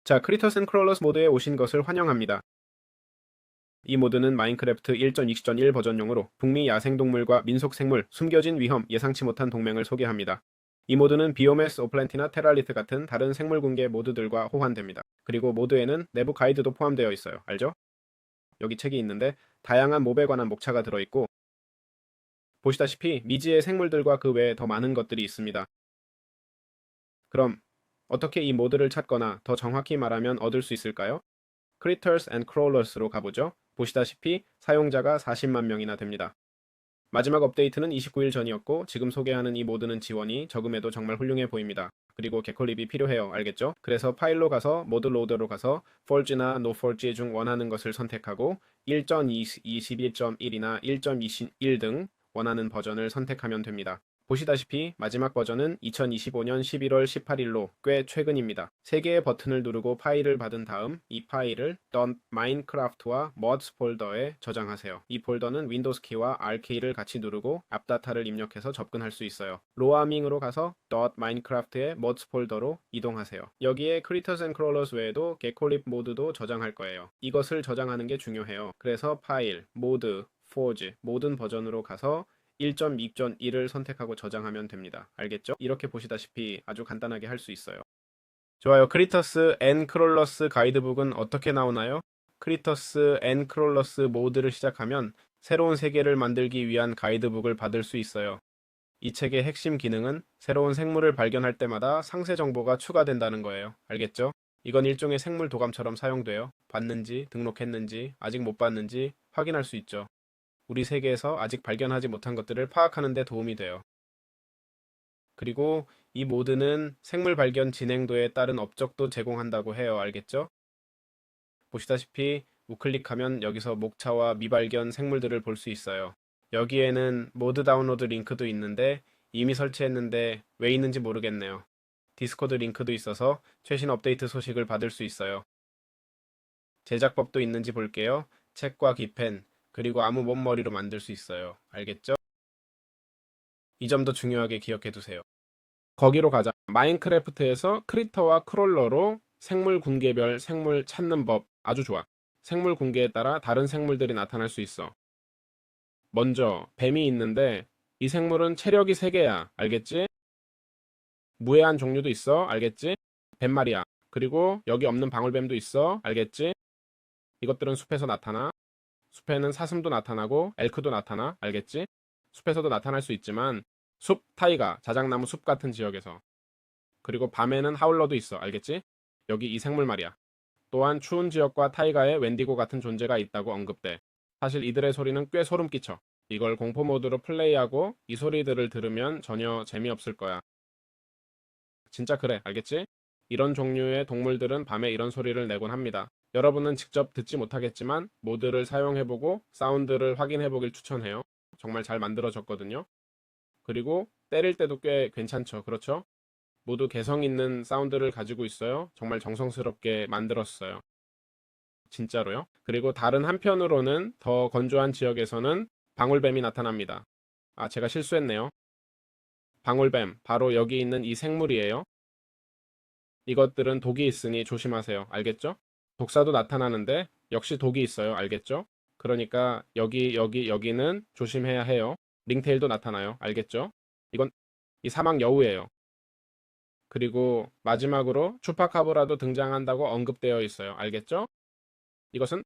자, 크리터스 앤 크롤러스 모드에 오신 것을 환영합니다. 이 모드는 마인크래프트 1.20.1 버전용으로 북미 야생동물과 민속생물, 숨겨진 위험, 예상치 못한 동맹을 소개합니다. 이 모드는 비오메스, 오플랜티나 테랄리트 같은 다른 생물 군계 모드들과 호환됩니다. 그리고 모드에는 내부 가이드도 포함되어 있어요. 알죠? 여기 책이 있는데 다양한 몹에 관한 목차가 들어있고 보시다시피 미지의 생물들과 그 외에 더 많은 것들이 있습니다. 그럼 어떻게 이 모드를 찾거나 더 정확히 말하면 얻을 수 있을까요? Critters and Crawlers로 가보죠. 보시다시피 사용자가 40만 명이나 됩니다. 마지막 업데이트는 29일 전이었고 지금 소개하는 이 모드는 지원이 적음에도 정말 훌륭해 보입니다. 그리고 개컬립이 필요해요. 알겠죠? 그래서 파일로 가서 모드 로더로 가서 Forge나 No4G 중 원하는 것을 선택하고 1.21.1이나 1.21 등 원하는 버전을 선택하면 됩니다. 보시다시피 마지막 버전은 2025년 11월 18일로 꽤 최근입니다. 3개의 버튼을 누르고 파일을 받은 다음 이 파일을 .minecraft와 mods 폴더에 저장하세요. 이 폴더는 윈도우 키와 R 키를 같이 누르고 앞다타를 입력해서 접근할 수 있어요. 로아밍으로 가서 .minecraft의 mods 폴더로 이동하세요. 여기에 Critters and Crawlers 외에도 개콜립 모드도 저장할 거예요. 이것을 저장하는 게 중요해요. 그래서 파일, 모드, forge 모든 버전으로 가서 1.2.1을 선택하고 저장하면 됩니다. 알겠죠? 이렇게 보시다시피 아주 간단하게 할 수 있어요. 좋아요. 크리터스 앤 크롤러스 가이드북은 어떻게 나오나요? 크리터스 앤 크롤러스 모드를 시작하면 새로운 세계를 만들기 위한 가이드북을 받을 수 있어요. 이 책의 핵심 기능은 새로운 생물을 발견할 때마다 상세 정보가 추가된다는 거예요. 알겠죠? 이건 일종의 생물 도감처럼 사용돼요. 봤는지, 등록했는지, 아직 못 봤는지 확인할 수 있죠. 우리 세계에서 아직 발견하지 못한 것들을 파악하는 데 도움이 돼요. 그리고 이 모드는 생물 발견 진행도에 따른 업적도 제공한다고 해요. 알겠죠? 보시다시피 우클릭하면 여기서 목차와 미발견 생물들을 볼 수 있어요. 여기에는 모드 다운로드 링크도 있는데 이미 설치했는데 왜 있는지 모르겠네요. 디스코드 링크도 있어서 최신 업데이트 소식을 받을 수 있어요. 제작법도 있는지 볼게요. 책과 기펜, 그리고 아무 몸머리로 만들 수 있어요. 알겠죠? 이 점도 중요하게 기억해 두세요. 거기로 가자. 마인크래프트에서 크리터와 크롤러로 생물 군계별 생물 찾는 법 아주 좋아. 생물 군계에 따라 다른 생물들이 나타날 수 있어. 먼저 뱀이 있는데 이 생물은 체력이 3개야. 알겠지? 무해한 종류도 있어. 알겠지? 뱀 말이야. 그리고 여기 없는 방울뱀도 있어. 알겠지? 이것들은 숲에서 나타나. 숲에는 사슴도 나타나고 엘크도 나타나. 알겠지? 숲에서도 나타날 수 있지만 숲 타이가, 자작나무 숲 같은 지역에서. 그리고 밤에는 하울러도 있어. 알겠지? 여기 이 생물 말이야. 또한 추운 지역과 타이가에 웬디고 같은 존재가 있다고 언급돼. 사실 이들의 소리는 꽤 소름 끼쳐. 이걸 공포 모드로 플레이하고 이 소리들을 들으면 전혀 재미없을 거야. 진짜 그래. 알겠지? 이런 종류의 동물들은 밤에 이런 소리를 내곤 합니다. 여러분은 직접 듣지 못하겠지만 모드를 사용해보고 사운드를 확인해보길 추천해요. 정말 잘 만들어졌거든요. 그리고 때릴 때도 꽤 괜찮죠. 그렇죠? 모두 개성 있는 사운드를 가지고 있어요. 정말 정성스럽게 만들었어요. 진짜로요. 그리고 다른 한편으로는 더 건조한 지역에서는 방울뱀이 나타납니다. 아, 제가 실수했네요. 방울뱀, 바로 여기 있는 이 생물이에요. 이것들은 독이 있으니 조심하세요. 알겠죠? 독사도 나타나는데 역시 독이 있어요. 알겠죠? 그러니까 여기는 조심해야 해요. 링테일도 나타나요. 알겠죠? 이건 이 사막 여우예요. 그리고 마지막으로 추파카브라도 등장한다고 언급되어 있어요. 알겠죠? 이것은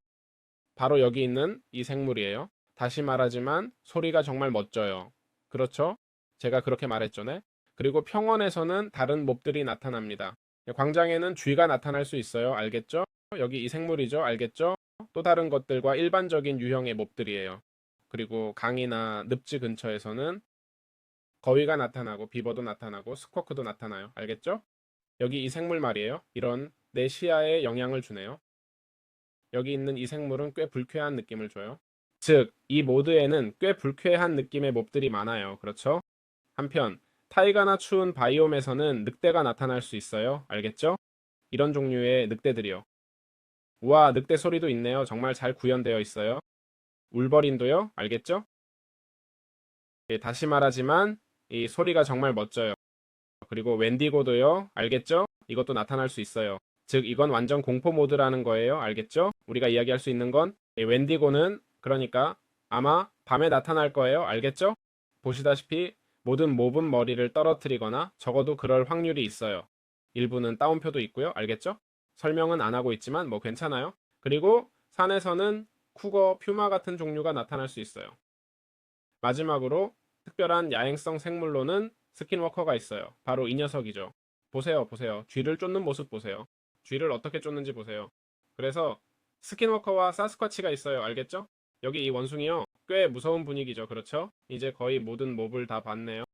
바로 여기 있는 이 생물이에요. 다시 말하지만 소리가 정말 멋져요. 그렇죠? 제가 그렇게 말했죠, 네? 그리고 평원에서는 다른 몹들이 나타납니다. 광장에는 쥐가 나타날 수 있어요. 알겠죠? 여기 이 생물이죠. 알겠죠? 또 다른 것들과 일반적인 유형의 몹들이에요. 그리고 강이나 늪지 근처에서는 거위가 나타나고 비버도 나타나고 스쿼크도 나타나요. 알겠죠? 여기 이 생물 말이에요. 이런 내 시야에 영향을 주네요. 여기 있는 이 생물은 꽤 불쾌한 느낌을 줘요. 즉, 이 모드에는 꽤 불쾌한 느낌의 몹들이 많아요. 그렇죠? 한편, 타이가나 추운 바이옴에서는 늑대가 나타날 수 있어요. 알겠죠? 이런 종류의 늑대들이요. 우와, 늑대 소리도 있네요. 정말 잘 구현되어 있어요. 울버린도요. 알겠죠? 예, 다시 말하지만 이 소리가 정말 멋져요. 그리고 웬디고도요. 알겠죠? 이것도 나타날 수 있어요. 즉 이건 완전 공포 모드라는 거예요. 알겠죠? 우리가 이야기할 수 있는 건 이 웬디고는 그러니까 아마 밤에 나타날 거예요. 알겠죠? 보시다시피 모든 몹은 머리를 떨어뜨리거나 적어도 그럴 확률이 있어요. 일부는 따옴표도 있고요. 알겠죠? 설명은 안 하고 있지만 뭐 괜찮아요. 그리고 산에서는 쿠거, 퓨마 같은 종류가 나타날 수 있어요. 마지막으로 특별한 야행성 생물로는 스킨워커가 있어요. 바로 이 녀석이죠. 보세요, 보세요. 쥐를 쫓는 모습 보세요. 쥐를 어떻게 쫓는지 보세요. 그래서 스킨워커와 사스쿼치가 있어요. 알겠죠? 여기 이 원숭이요. 꽤 무서운 분위기죠. 그렇죠? 이제 거의 모든 몹을 다 봤네요.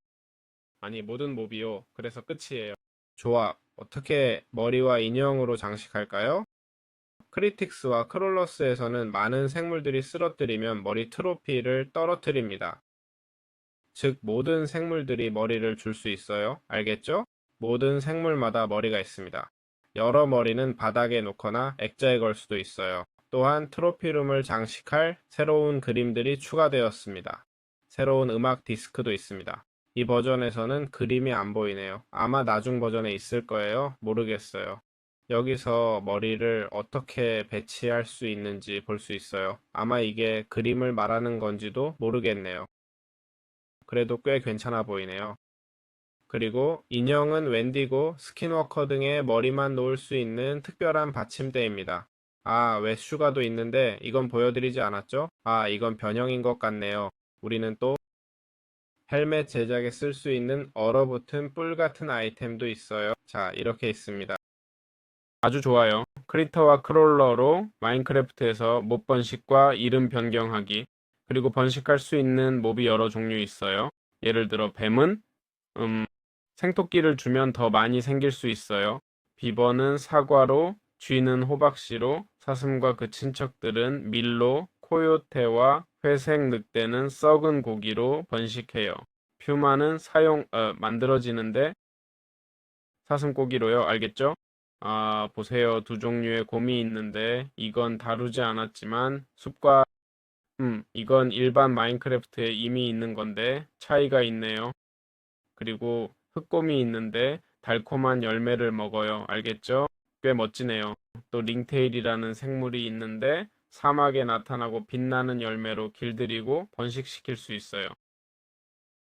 아니, 모든 몹이요. 그래서 끝이에요. 좋아. 어떻게 머리와 인형으로 장식할까요? 크리틱스와 크롤러스에서는 많은 생물들이 쓰러뜨리면 머리 트로피를 떨어뜨립니다. 즉, 모든 생물들이 머리를 줄 수 있어요. 알겠죠? 모든 생물마다 머리가 있습니다. 여러 머리는 바닥에 놓거나 액자에 걸 수도 있어요. 또한 트로피룸을 장식할 새로운 그림들이 추가되었습니다. 새로운 음악 디스크도 있습니다. 이 버전에서는 그림이 안 보이네요. 아마 나중 버전에 있을 거예요. 모르겠어요. 여기서 머리를 어떻게 배치할 수 있는지 볼 수 있어요. 아마 이게 그림을 말하는 건지도 모르겠네요. 그래도 꽤 괜찮아 보이네요. 그리고 인형은 웬디고 스킨워커 등의 머리만 놓을 수 있는 특별한 받침대입니다. 아, 웨슈가도 있는데 이건 보여드리지 않았죠? 아, 이건 변형인 것 같네요. 우리는 또 헬멧 제작에 쓸 수 있는 얼어붙은 뿔 같은 아이템도 있어요. 자, 이렇게 있습니다. 아주 좋아요. 크리터와 크롤러로 마인크래프트에서 몹 번식과 이름 변경하기, 그리고 번식할 수 있는 몹이 여러 종류 있어요. 예를 들어 뱀은 생토끼를 주면 더 많이 생길 수 있어요. 비버는 사과로, 쥐는 호박씨로, 사슴과 그 친척들은 밀로, 코요테와 회색 늑대는 썩은 고기로 번식해요. 퓨마는 만들어지는데 사슴고기로요. 알겠죠? 아, 보세요. 두 종류의 곰이 있는데 이건 다루지 않았지만 이건 일반 마인크래프트에 이미 있는 건데 차이가 있네요. 그리고 흑곰이 있는데 달콤한 열매를 먹어요. 알겠죠? 꽤 멋지네요. 또 링테일이라는 생물이 있는데 사막에 나타나고 빛나는 열매로 길들이고 번식시킬 수 있어요.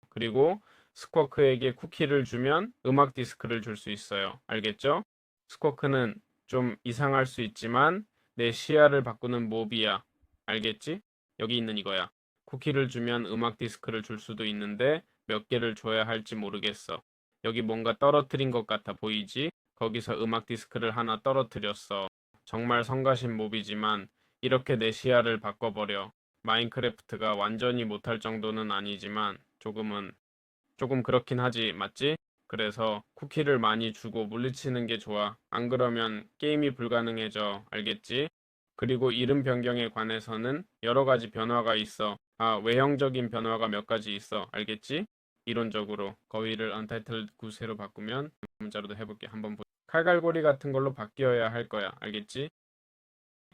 그리고 스쿼크에게 쿠키를 주면 음악 디스크를 줄 수 있어요. 알겠죠? 스쿼크는 좀 이상할 수 있지만 내 시야를 바꾸는 몹이야. 알겠지? 여기 있는 이거야. 쿠키를 주면 음악 디스크를 줄 수도 있는데 몇 개를 줘야 할지 모르겠어. 여기 뭔가 떨어뜨린 것 같아 보이지? 거기서 음악 디스크를 하나 떨어뜨렸어. 정말 성가신 몹이지만 이렇게 내 시야를 바꿔버려. 마인크래프트가 완전히 못할 정도는 아니지만 조금 그렇긴 하지, 맞지? 그래서 쿠키를 많이 주고 물리치는 게 좋아. 안 그러면 게임이 불가능해져. 알겠지? 그리고 이름 변경에 관해서는 여러 가지 변화가 있어. 아, 외형적인 변화가 몇 가지 있어. 알겠지? 이론적으로 거위를 Untitled Goose로 바꾸면 문자로도 해볼게. 한번 칼갈고리 같은 걸로 바뀌어야 할 거야. 알겠지?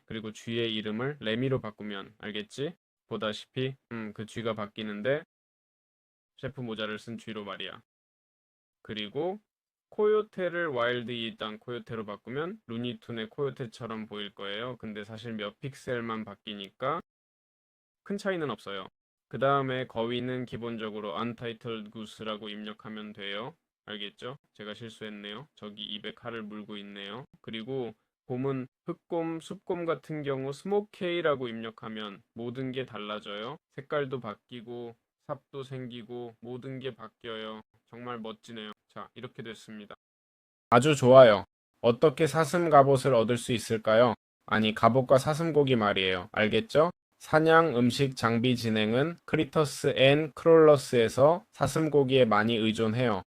그리고 쥐의 이름을 레미로 바꾸면 알겠지? 보다시피 그 쥐가 바뀌는데 셰프 모자를 쓴 쥐로 말이야. 그리고 코요테를 와일드 이땅 코요테로 바꾸면 루니툰의 코요테처럼 보일 거예요. 근데 사실 몇 픽셀만 바뀌니까 큰 차이는 없어요. 그 다음에 거위는 기본적으로 Untitled Goose라고 입력하면 돼요. 알겠죠? 제가 실수했네요. 저기 입에 칼을 물고 있네요. 그리고 곰은 흑곰, 숲곰 같은 경우 스모케이라고 입력하면 모든 게 달라져요. 색깔도 바뀌고 삽도 생기고 모든 게 바뀌어요. 정말 멋지네요. 자, 이렇게 됐습니다. 아주 좋아요. 어떻게 사슴 갑옷을 얻을 수 있을까요? 아니, 갑옷과 사슴고기 말이에요. 알겠죠? 사냥, 음식, 장비 진행은 크리터스 앤 크롤러스에서 사슴고기에 많이 의존해요.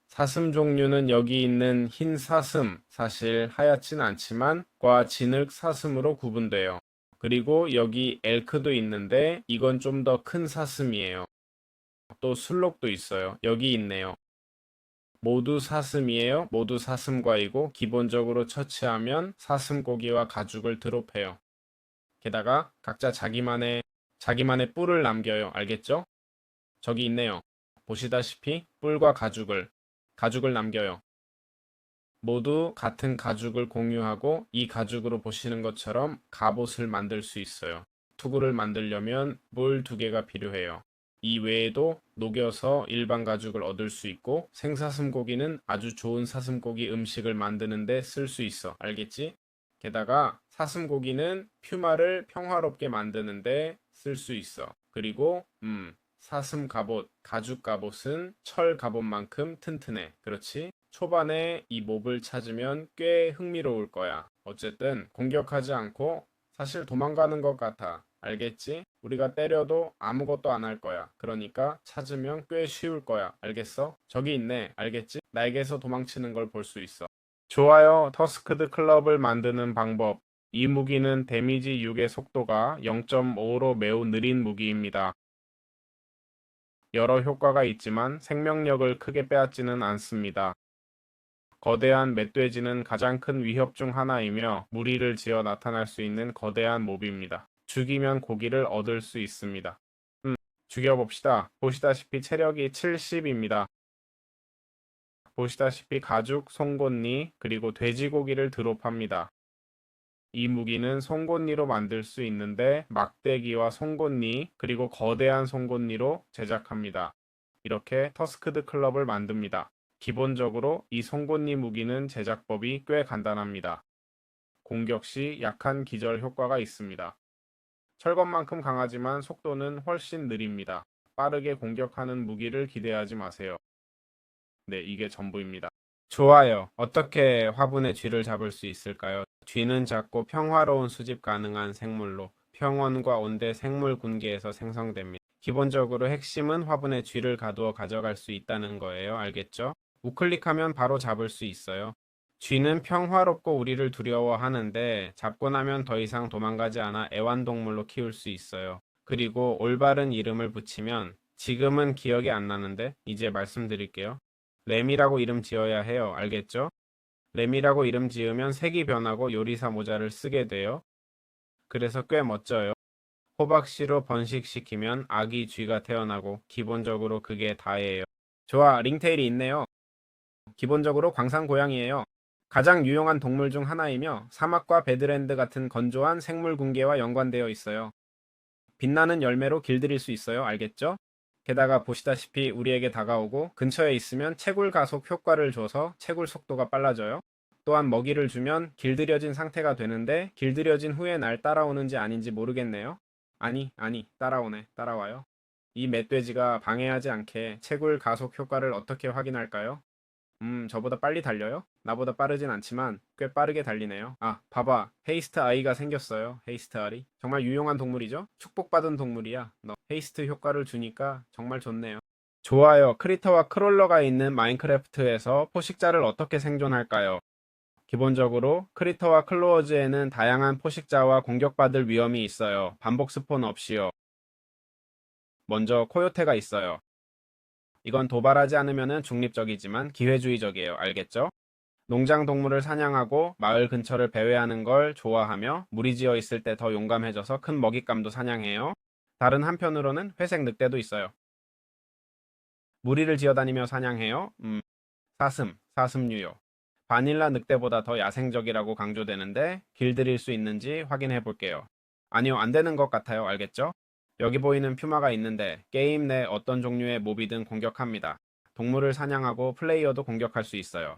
사슴 종류는 여기 있는 흰 사슴, 사실 하얗진 않지만 과 진흙 사슴으로 구분돼요. 그리고 여기 엘크도 있는데 이건 좀 더 큰 사슴이에요. 또 술록도 있어요. 여기 있네요. 모두 사슴이에요. 모두 사슴과이고 기본적으로 처치하면 사슴고기와 가죽을 드롭해요. 게다가 각자 자기만의 뿔을 남겨요. 알겠죠? 저기 있네요. 보시다시피 뿔과 가죽을 남겨요. 모두 같은 가죽을 공유하고 이 가죽으로 보시는 것처럼 갑옷을 만들 수 있어요. 투구를 만들려면 볼 2개가 필요해요. 이 외에도 녹여서 일반 가죽을 얻을 수 있고 생사슴고기는 아주 좋은 사슴고기 음식을 만드는데 쓸 수 있어. 알겠지? 게다가 사슴고기는 퓨마를 평화롭게 만드는데 쓸 수 있어. 그리고 사슴 갑옷, 가죽 갑옷은 철 갑옷만큼 튼튼해. 그렇지? 초반에 이 몹을 찾으면 꽤 흥미로울 거야. 어쨌든 공격하지 않고 사실 도망가는 것 같아. 알겠지? 우리가 때려도 아무것도 안 할 거야. 그러니까 찾으면 꽤 쉬울 거야. 알겠어? 저기 있네. 알겠지? 날개에서 도망치는 걸 볼 수 있어. 좋아요. 터스크드 클럽을 만드는 방법. 이 무기는 데미지 6의 속도가 0.5로 매우 느린 무기입니다. 여러 효과가 있지만 생명력을 크게 빼앗지는 않습니다. 거대한 멧돼지는 가장 큰 위협 중 하나이며 무리를 지어 나타날 수 있는 거대한 몹입니다. 죽이면 고기를 얻을 수 있습니다. 죽여봅시다. 보시다시피 체력이 70입니다. 보시다시피 가죽, 송곳니, 그리고 돼지고기를 드롭합니다. 이 무기는 송곳니로 만들 수 있는데 막대기와 송곳니, 그리고 거대한 송곳니로 제작합니다. 이렇게 터스크드 클럽을 만듭니다. 기본적으로 이 송곳니 무기는 제작법이 꽤 간단합니다. 공격 시 약한 기절 효과가 있습니다. 철검만큼 강하지만 속도는 훨씬 느립니다. 빠르게 공격하는 무기를 기대하지 마세요. 네, 이게 전부입니다. 좋아요. 어떻게 화분의 쥐를 잡을 수 있을까요? 쥐는 작고 평화로운 수집 가능한 생물로 평원과 온대 생물 군계에서 생성됩니다. 기본적으로 핵심은 화분에 쥐를 가두어 가져갈 수 있다는 거예요. 알겠죠? 우클릭하면 바로 잡을 수 있어요. 쥐는 평화롭고 우리를 두려워하는데 잡고 나면 더 이상 도망가지 않아 애완동물로 키울 수 있어요. 그리고 올바른 이름을 붙이면 지금은 기억이 안 나는데 이제 말씀드릴게요. 램이라고 이름 지어야 해요. 알겠죠? 램이라고 이름 지으면 색이 변하고 요리사 모자를 쓰게 돼요. 그래서 꽤 멋져요. 호박씨로 번식시키면 아기 쥐가 태어나고 기본적으로 그게 다예요. 좋아, 링테일이 있네요. 기본적으로 광산 고양이에요. 가장 유용한 동물 중 하나이며 사막과 배드랜드 같은 건조한 생물 군계와 연관되어 있어요. 빛나는 열매로 길들일 수 있어요. 알겠죠? 게다가 보시다시피 우리에게 다가오고 근처에 있으면 채굴 가속 효과를 줘서 채굴 속도가 빨라져요. 또한 먹이를 주면 길들여진 상태가 되는데 길들여진 후에 날 따라오는지 아닌지 모르겠네요. 아니, 따라오네. 따라와요. 이 멧돼지가 방해하지 않게 채굴 가속 효과를 어떻게 확인할까요? 저보다 빨리 달려요? 나보다 빠르진 않지만 꽤 빠르게 달리네요. 아, 봐봐. 헤이스트 아이가 생겼어요. 헤이스트 알이. 정말 유용한 동물이죠? 축복받은 동물이야. 너 헤이스트 효과를 주니까 정말 좋네요. 좋아요. 크리터와 크롤러가 있는 마인크래프트에서 포식자를 어떻게 생존할까요? 기본적으로 크리터와 클로어즈에는 다양한 포식자와 공격받을 위험이 있어요. 반복 스폰 없이요. 먼저 코요테가 있어요. 이건 도발하지 않으면 중립적이지만 기회주의적이에요. 알겠죠? 농장 동물을 사냥하고 마을 근처를 배회하는 걸 좋아하며 무리지어 있을 때 더 용감해져서 큰 먹잇감도 사냥해요. 다른 한편으로는 회색 늑대도 있어요. 무리를 지어다니며 사냥해요. 사슴류요. 바닐라 늑대보다 더 야생적이라고 강조되는데 길들일 수 있는지 확인해 볼게요. 아니요, 안 되는 것 같아요. 알겠죠? 여기 보이는 퓨마가 있는데 게임 내 어떤 종류의 몹이든 공격합니다. 동물을 사냥하고 플레이어도 공격할 수 있어요.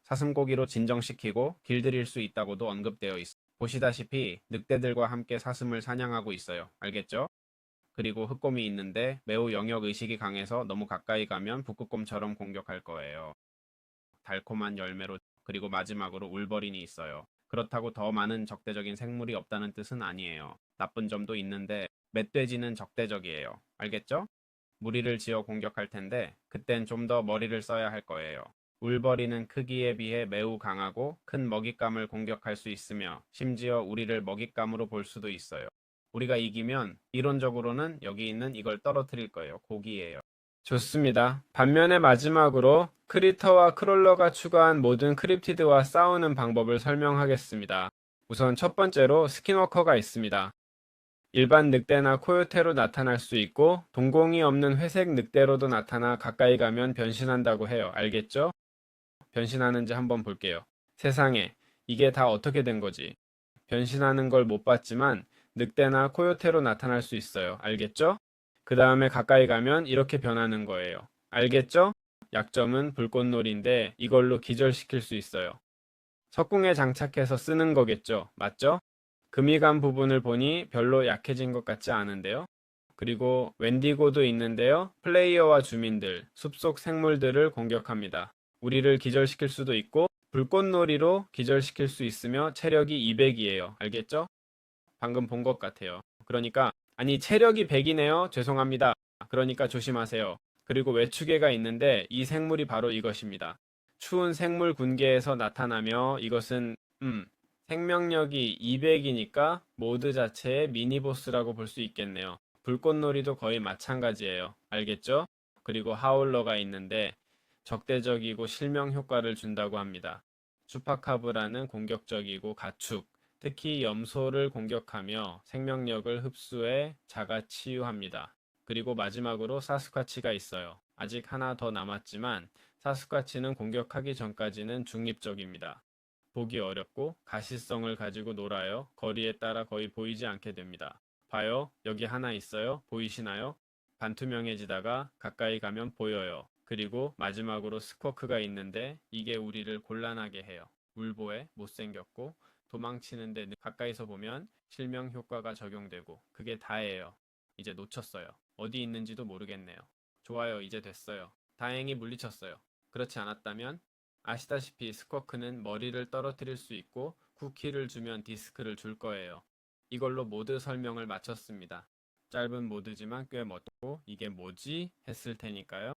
사슴고기로 진정시키고 길들일 수 있다고도 언급되어 있어. 보시다시피 늑대들과 함께 사슴을 사냥하고 있어요. 알겠죠? 그리고 흑곰이 있는데 매우 영역 의식이 강해서 너무 가까이 가면 북극곰처럼 공격할 거예요. 달콤한 열매로. 그리고 마지막으로 울버린이 있어요. 그렇다고 더 많은 적대적인 생물이 없다는 뜻은 아니에요. 나쁜 점도 있는데 멧돼지는 적대적이에요. 알겠죠? 무리를 지어 공격할 텐데 그땐 좀 더 머리를 써야 할 거예요. 울버린은 크기에 비해 매우 강하고 큰 먹잇감을 공격할 수 있으며 심지어 우리를 먹잇감으로 볼 수도 있어요. 우리가 이기면 이론적으로는 여기 있는 이걸 떨어뜨릴 거예요. 고기예요. 좋습니다. 반면에 마지막으로 크리터와 크롤러가 추가한 모든 크립티드와 싸우는 방법을 설명하겠습니다. 우선 첫 번째로 스킨워커가 있습니다. 일반 늑대나 코요테로 나타날 수 있고 동공이 없는 회색 늑대로도 나타나 가까이 가면 변신한다고 해요. 알겠죠? 변신하는지 한번 볼게요. 세상에, 이게 다 어떻게 된 거지? 변신하는 걸 못 봤지만 늑대나 코요테로 나타날 수 있어요. 알겠죠? 그 다음에 가까이 가면 이렇게 변하는 거예요. 알겠죠? 약점은 불꽃놀이인데 이걸로 기절시킬 수 있어요. 석궁에 장착해서 쓰는 거겠죠. 맞죠? 금이 간 부분을 보니 별로 약해진 것 같지 않은데요. 그리고 웬디고도 있는데요. 플레이어와 주민들, 숲속 생물들을 공격합니다. 우리를 기절시킬 수도 있고 불꽃놀이로 기절시킬 수 있으며 체력이 200이에요. 알겠죠? 방금 본 것 같아요. 그러니까 아니 체력이 100이네요. 죄송합니다. 그러니까 조심하세요. 그리고 외추계가 있는데 이 생물이 바로 이것입니다. 추운 생물 군계에서 나타나며 이것은 생명력이 200이니까 모드 자체의 미니보스라고 볼 수 있겠네요. 불꽃놀이도 거의 마찬가지예요. 알겠죠? 그리고 하울러가 있는데 적대적이고 실명 효과를 준다고 합니다. 추파카브라는 공격적이고 가축, 특히 염소를 공격하며 생명력을 흡수해 자가 치유합니다. 그리고 마지막으로 사스쿼치가 있어요. 아직 하나 더 남았지만 사스쿼치는 공격하기 전까지는 중립적입니다. 보기 어렵고 가시성을 가지고 놀아요. 거리에 따라 거의 보이지 않게 됩니다. 봐요. 여기 하나 있어요. 보이시나요? 반투명해지다가 가까이 가면 보여요. 그리고 마지막으로 스쿼크가 있는데 이게 우리를 곤란하게 해요. 울보에 못생겼고 도망치는데 가까이서 보면 실명 효과가 적용되고 그게 다예요. 이제 놓쳤어요. 어디 있는지도 모르겠네요. 좋아요. 이제 됐어요. 다행히 물리쳤어요. 그렇지 않았다면 아시다시피 스쿼크는 머리를 떨어뜨릴 수 있고 쿠키를 주면 디스크를 줄 거예요. 이걸로 모드 설명을 마쳤습니다. 짧은 모드지만 꽤 멋있고 이게 뭐지? 했을 테니까요.